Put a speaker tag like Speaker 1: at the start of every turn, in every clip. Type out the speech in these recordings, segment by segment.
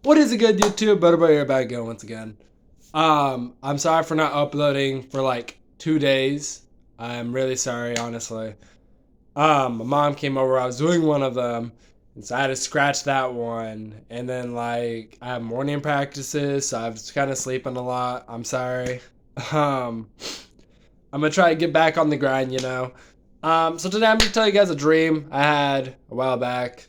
Speaker 1: What is a good YouTube? Better by your back again once again. I'm sorry for not uploading for like 2 days. I'm really sorry, honestly. My mom came over. I was doing one of them, and so I had to scratch that one. And then like I have morning practices, so I was kind of sleeping a lot. I'm sorry. Um, I'm gonna try to get back on the grind. So today I'm gonna tell you guys a dream I had a while back.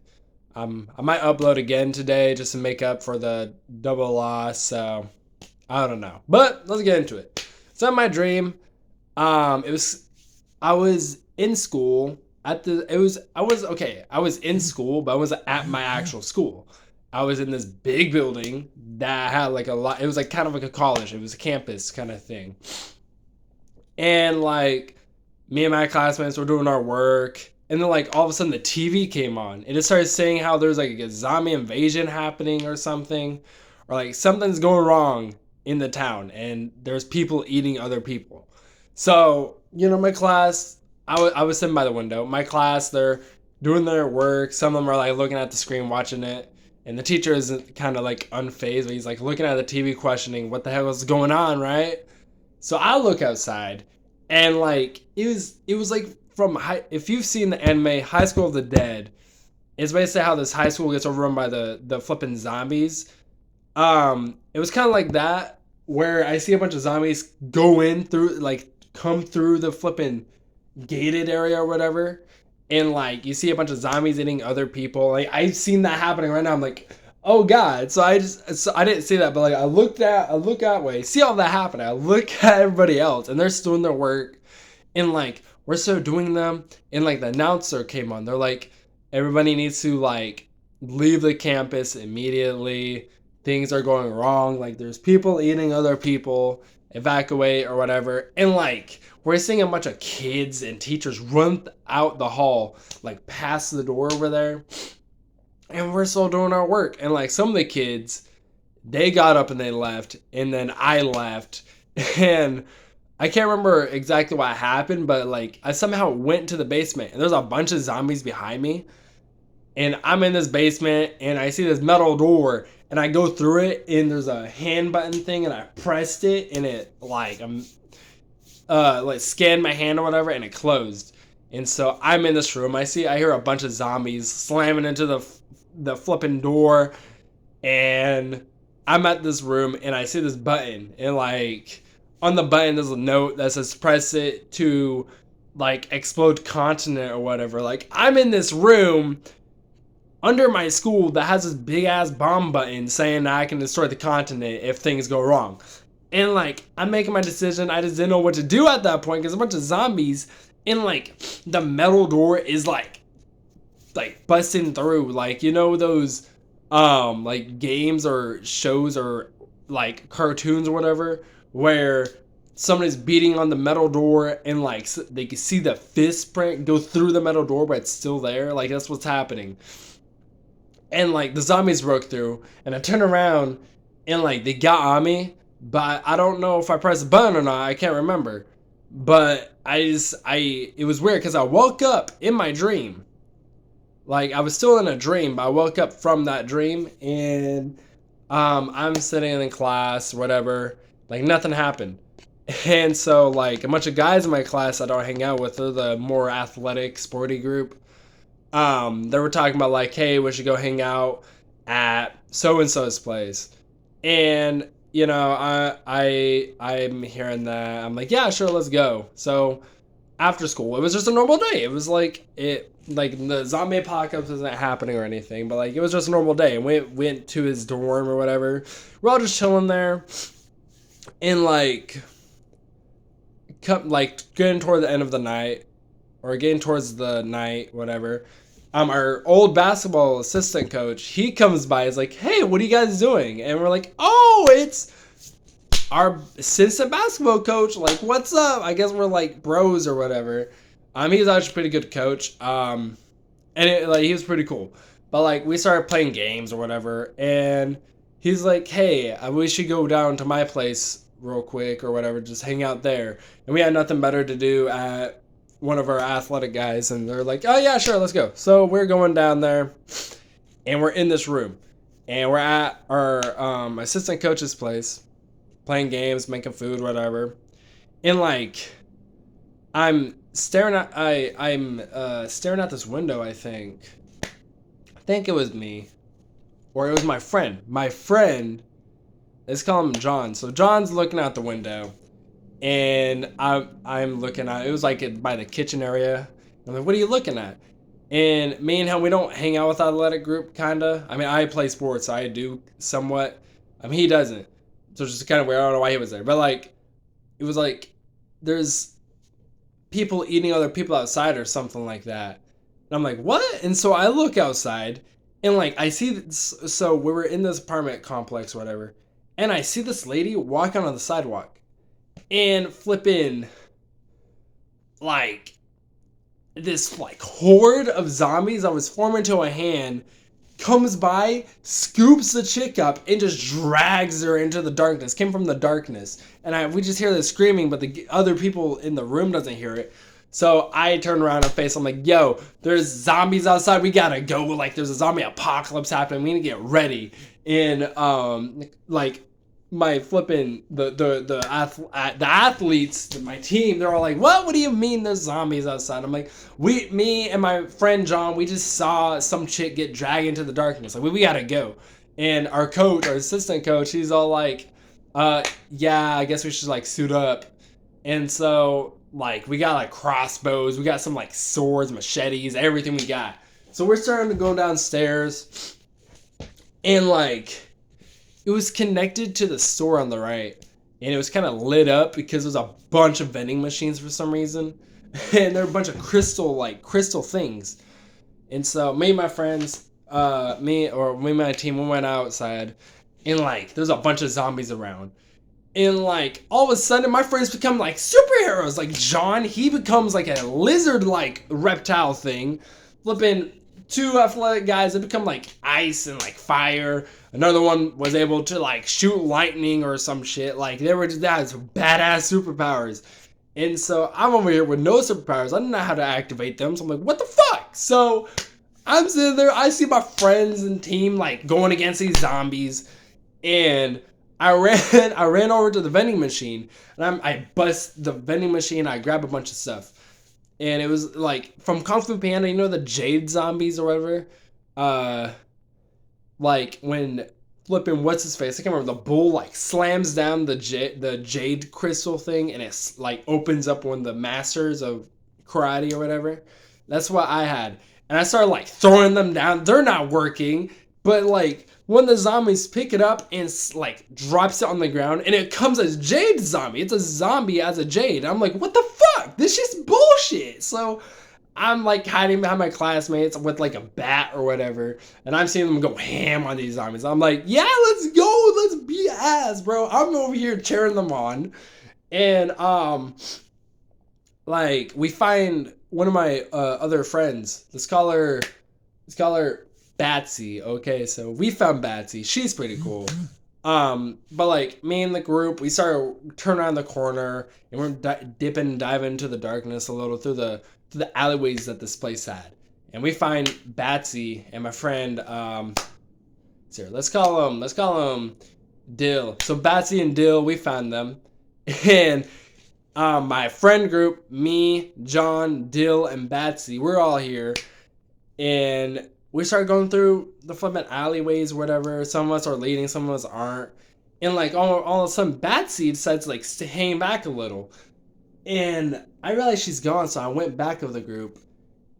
Speaker 1: I might upload again today just to make up for the double loss. So I don't know, but let's get into it. So in my dream, it was I was in school at the it was I was okay. I was in school, but I wasn't at my actual school. I was in this big building that had like a lot. It was like kind of like a college. It was a campus kind of thing, and like me and my classmates were doing our work, and then like all of a sudden the TV came on and it started saying how there's like a zombie invasion happening or something, or like something's going wrong in the town and there's people eating other people. So my class, I was sitting by the window. My class, they're doing their work. Some of them are like looking at the screen watching it. And the teacher is kind of like unfazed, but he's like looking at the TV questioning what the hell is going on, right? So I look outside, and like it was like from high. If you've seen the anime High School of the Dead, it's basically how this high school gets overrun by the flipping zombies. It was kind of like that, where I see a bunch of zombies go in through, like come through the flipping gated area or whatever, and like you see a bunch of zombies eating other people. Like I've seen that happening right now. I'm like, oh god. So I didn't see that, but like I look that way, see all that happening. I look at everybody else, and they're still doing their work, and like we're still doing them, and like the announcer came on. They're like, everybody needs to like leave the campus immediately. Things are going wrong. Like there's people eating other people. Evacuate or whatever. And like we're seeing a bunch of kids and teachers run out the hall, like past the door over there, and we're still doing our work. And like some of the kids, they got up and they left, and then I left, and I can't remember exactly what happened, but like I somehow went to the basement, and there's a bunch of zombies behind me, and I'm in this basement, and I see this metal door, and I go through it, and there's a hand button thing, and I pressed it, and it like scanned my hand or whatever, and it closed. And so I'm in this room. I hear a bunch of zombies slamming into the flipping door, and I'm at this room, and I see this button, and like on the button there's a note that says press it to like explode continent or whatever. Like I'm in this room under my school that has this big ass bomb button saying that I can destroy the continent if things go wrong. And like I'm making my decision, I just didn't know what to do at that point because a bunch of zombies, and like the metal door is like busting through, like those like games or shows or like cartoons or whatever, where somebody's beating on the metal door and like they can see the fist print go through the metal door but it's still there. Like that's what's happening. And like the zombies broke through, and I turned around, and like they got on me, but I don't know if I pressed the button or not. I can't remember, but it was weird because I woke up in my dream. Like I was still in a dream, but I woke up from that dream, and I'm sitting in class, whatever, like nothing happened. And so like a bunch of guys in my class I don't hang out with, they're the more athletic sporty group. They were talking about like, hey, we should go hang out at so and so's place, and I'm hearing that. I'm like, yeah, sure, let's go. So after school, it was just a normal day. It was like the zombie apocalypse isn't happening or anything, but like it was just a normal day. And we went to his dorm or whatever. We're all just chilling there, and like getting toward the end of the night, or getting towards the night, whatever. Our old basketball assistant coach, he comes by, he's like, hey, what are you guys doing? And we're like, oh, it's our assistant basketball coach. Like, what's up? I guess we're like bros or whatever. He's actually a pretty good coach. And he was pretty cool. But like we started playing games or whatever, and he's like, hey, we should go down to my place real quick or whatever, just hang out there. And we had nothing better to do at one of our athletic guys, and they're like, oh yeah, sure, let's go. So we're going down there, and we're in this room, and we're at our assistant coach's place, playing games, making food, whatever. And like, I'm staring at this window. I think it was me, or it was my friend. My friend, let's call him John. So John's looking out the window, and I'm looking at. It was like by the kitchen area. I'm like, what are you looking at? And me and him, we don't hang out with athletic group, kinda. I mean, I play sports, so I do somewhat. I mean, he doesn't, so it's just kind of weird. I don't know why he was there, but like, it was like there's people eating other people outside or something like that. And I'm like, what? And so I look outside, and like I see this, so we were in this apartment complex or whatever, and I see this lady walking on the sidewalk and flipping like this like horde of zombies that was forming to a hand comes by, scoops the chick up, and just drags her into the darkness. Came from the darkness, and we just hear the screaming, but the other people in the room doesn't hear it. So I turn around and face. I'm like, "Yo, there's zombies outside. We gotta go. Like, there's a zombie apocalypse happening. We need to get ready." And like my flipping the athletes, my team, they're all like, what do you mean there's zombies outside? I'm like, me and my friend John, we just saw some chick get dragged into the darkness, like we gotta go. And our coach, our assistant coach, he's all like, yeah, I guess we should like suit up. And so like we got like crossbows, we got some like swords, machetes, everything we got. So we're starting to go downstairs, and like it was connected to the store on the right, and it was kind of lit up because there's a bunch of vending machines for some reason, and there were a bunch of crystal things. And so me and my friends, me and my team, we went outside, and like there's a bunch of zombies around, and like all of a sudden my friends become like superheroes. Like John, he becomes like a lizard like reptile thing, flipping two athletic guys that become like ice and like fire. Another one was able to like shoot lightning or some shit. Like they were just badass superpowers. And so I'm over here with no superpowers. I don't know how to activate them. So I'm like, what the fuck? So I'm sitting there. I see my friends and team like going against these zombies, and I ran over to the vending machine, and I bust the vending machine. I grab a bunch of stuff. And it was like from Kung Fu Panda, you know, the Jade zombies or whatever. Like when flipping what's his face? I can't remember. The bull like slams down the jade crystal thing, and it like opens up one of the masters of karate or whatever. That's what I had, and I started like throwing them down. They're not working, but like one of the zombies pick it up and like drops it on the ground, and it comes as Jade zombie. It's a zombie as a Jade. I'm like, what the fuck? This shit's bullshit. So I'm like hiding behind my classmates with like a bat or whatever, and I'm seeing them go ham on these zombies. I'm like, yeah, let's go, let's beat ass, bro. I'm over here cheering them on, and like we find one of my other friends, the scholar Batsy. Okay, so we found Batsy. She's pretty cool. But like me and the group, we started turning around the corner, and we're dipping and diving into the darkness a little through the alleyways that this place had. And we find Batsy and my friend, let's call him Dill. So Batsy and Dill, we found them. And my friend group, me, John, Dill, and Batsy, we're all here. And we started going through the flipping alleyways, whatever. Some of us are leading, some of us aren't. And like all of a sudden, Batsy decides to like hang back a little. And I realized she's gone, so I went back of the group,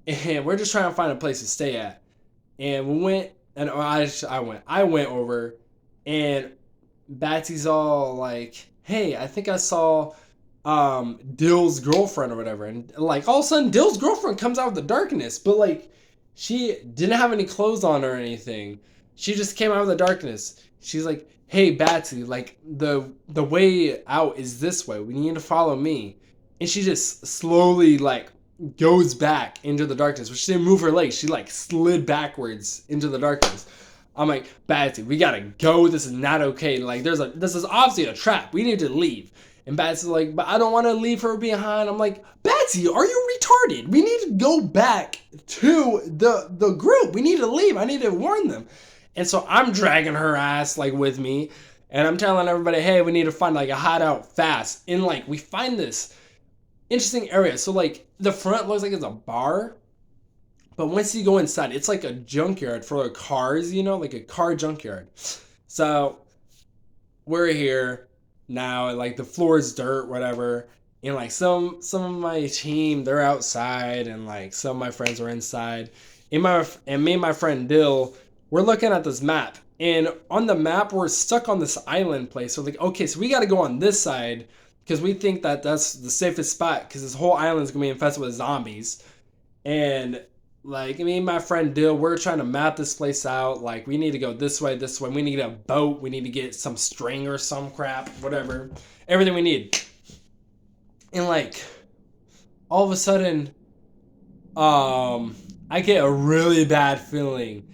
Speaker 1: and we're just trying to find a place to stay at. And we went, and I went over, and Batsy's all like, "Hey, I think I saw Dill's girlfriend or whatever." And like all of a sudden, Dill's girlfriend comes out of the darkness, but like she didn't have any clothes on or anything. She just came out of the darkness. She's like, "Hey, Batsy, like the way out is this way. We need to follow me." And she just slowly like goes back into the darkness. But she didn't move her legs. She like slid backwards into the darkness. I'm like, Batsy, we gotta go. This is not okay. Like this is obviously a trap. We need to leave. And Batsy's like, but I don't want to leave her behind. I'm like, Batsy, are you retarded? We need to go back to the group. We need to leave. I need to warn them. And so I'm dragging her ass like with me, and I'm telling everybody, hey, we need to find like a hideout fast. And like we find this interesting area. So like the front looks like it's a bar, but once you go inside, it's like a junkyard for like cars, you know, like a car junkyard. So we're here now, and like the floor is dirt, whatever. And like some of my team, they're outside, and like some of my friends are inside. And me and my friend Dill, we're looking at this map. And on the map, we're stuck on this island place. So like, okay, so we got to go on this side because we think that that's the safest spot because this whole island is gonna be infested with zombies. And like me and my friend Dill, we're trying to map this place out. Like we need to go this way, this way. We need to get a boat. We need to get some string or some crap, whatever. Everything we need. And like all of a sudden, I get a really bad feeling.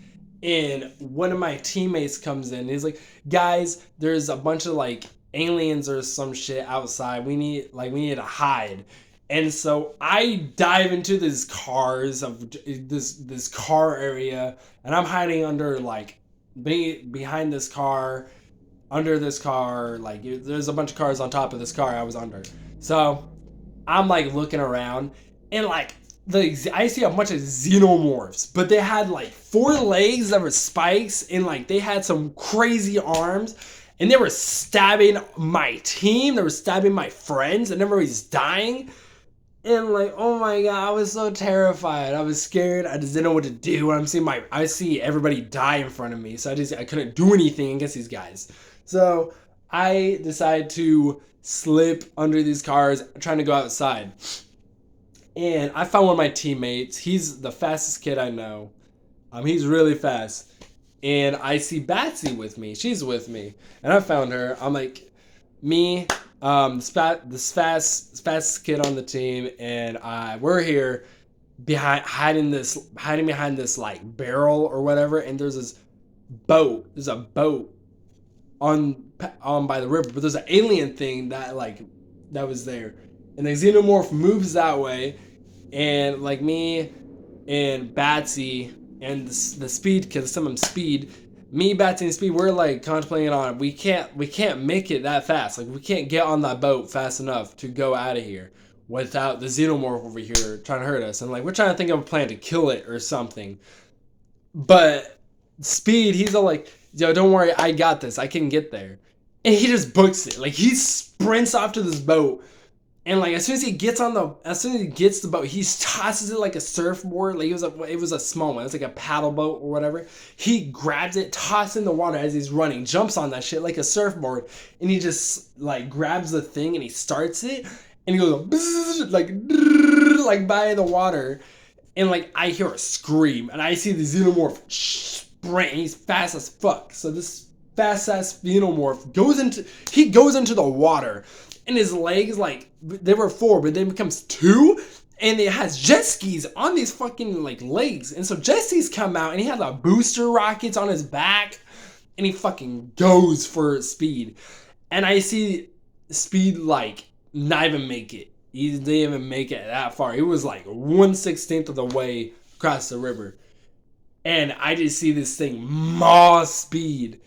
Speaker 1: And one of my teammates comes in. He's like, guys, there's a bunch of like aliens or some shit outside. We need to hide. And so I dive into these cars of this car area, and I'm hiding under like behind this car, under this car. Like there's a bunch of cars on top of this car I was under. So I'm like looking around, and like I see a bunch of xenomorphs, but they had like 4 legs that were spikes, and like they had some crazy arms. And they were stabbing my team. They were stabbing my friends, and everybody's dying. And like, oh my god, I was so terrified. I was scared. I just didn't know what to do. I see everybody die in front of me, so I couldn't do anything against these guys. So I decided to slip under these cars, trying to go outside. And I found one of my teammates. He's the fastest kid I know. He's really fast. And I see Batsy with me. She's with me, and I found her. I'm like, me. This fastest kid on the team, and we're here hiding behind this like barrel or whatever, and there's this boat. There's a boat on by the river, but there's an alien thing that was there, and the xenomorph moves that way, and like me and Batsy and the speed kid, some of them speed. Me, Batsy, and Speed, we're like contemplating on it. We can't make it that fast. Like we can't get on that boat fast enough to go out of here without the xenomorph over here trying to hurt us. And like we're trying to think of a plan to kill it or something. But Speed, he's all like, yo, don't worry, I got this. I can get there. And he just books it. Like he sprints off to this boat. And like as soon as he gets the boat, he tosses it like a surfboard. Like it was a small one. It's like a paddle boat or whatever. He grabs it, tosses it in the water as he's running, jumps on that shit like a surfboard, and he just like grabs the thing and he starts it, and he goes like by the water, and like I hear a scream, and I see the xenomorph sprint, and he's fast as fuck. So this fast ass xenomorph goes into the water. And his legs, like, they were 4, but then it becomes 2. And it has jet skis on these fucking, like, legs. And so jet skis come out, and he has a booster rockets on his back. And he fucking goes for Speed. And I see Speed, like, not even make it. He didn't even make it that far. It was, like, 1/16 of the way across the river. And I just see this thing maw Speed.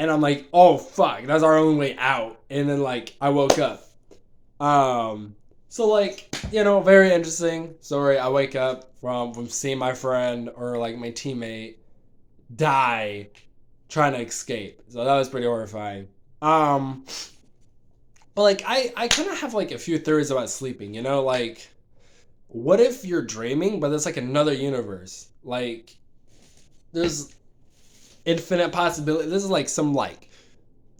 Speaker 1: And I'm like, oh fuck, that's our only way out. And then like I woke up. So like, you know, very interesting story. I wake up from seeing my friend or like my teammate die trying to escape. So that was pretty horrifying. But like I kind of have like a few theories about sleeping, you know, like what if you're dreaming but it's like another universe? Like there's infinite possibility. This is like some like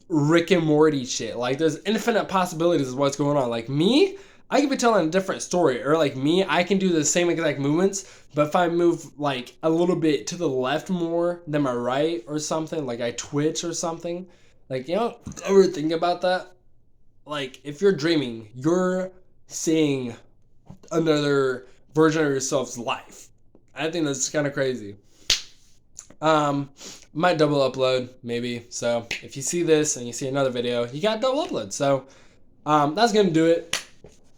Speaker 1: Rick and Morty shit. Like there's infinite possibilities of what's going on. Like me, I could be telling a different story, or like me, I can do the same exact movements, but if I move like a little bit to the left more than my right or something, like I twitch or something. Like, you know, ever think about that? Like if you're dreaming, you're seeing another version of yourself's life. I think that's kind of crazy. Might double upload maybe. So if you see this and you see another video, you got double upload. So that's gonna do it.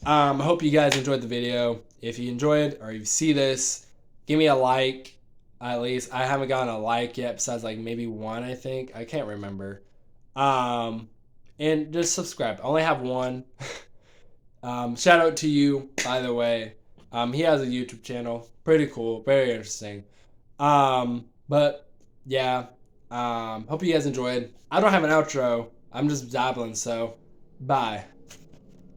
Speaker 1: I hope you guys enjoyed the video. If you enjoyed or you see this, give me a like, At least I haven't gotten a like yet, besides like maybe one, I think. I can't remember. Um, and just subscribe. I only have one. Shout out to you, by the way. He has a YouTube channel. Pretty cool. Very interesting. But yeah. Hope you guys enjoyed. I don't have an outro. I'm just dabbling, so bye.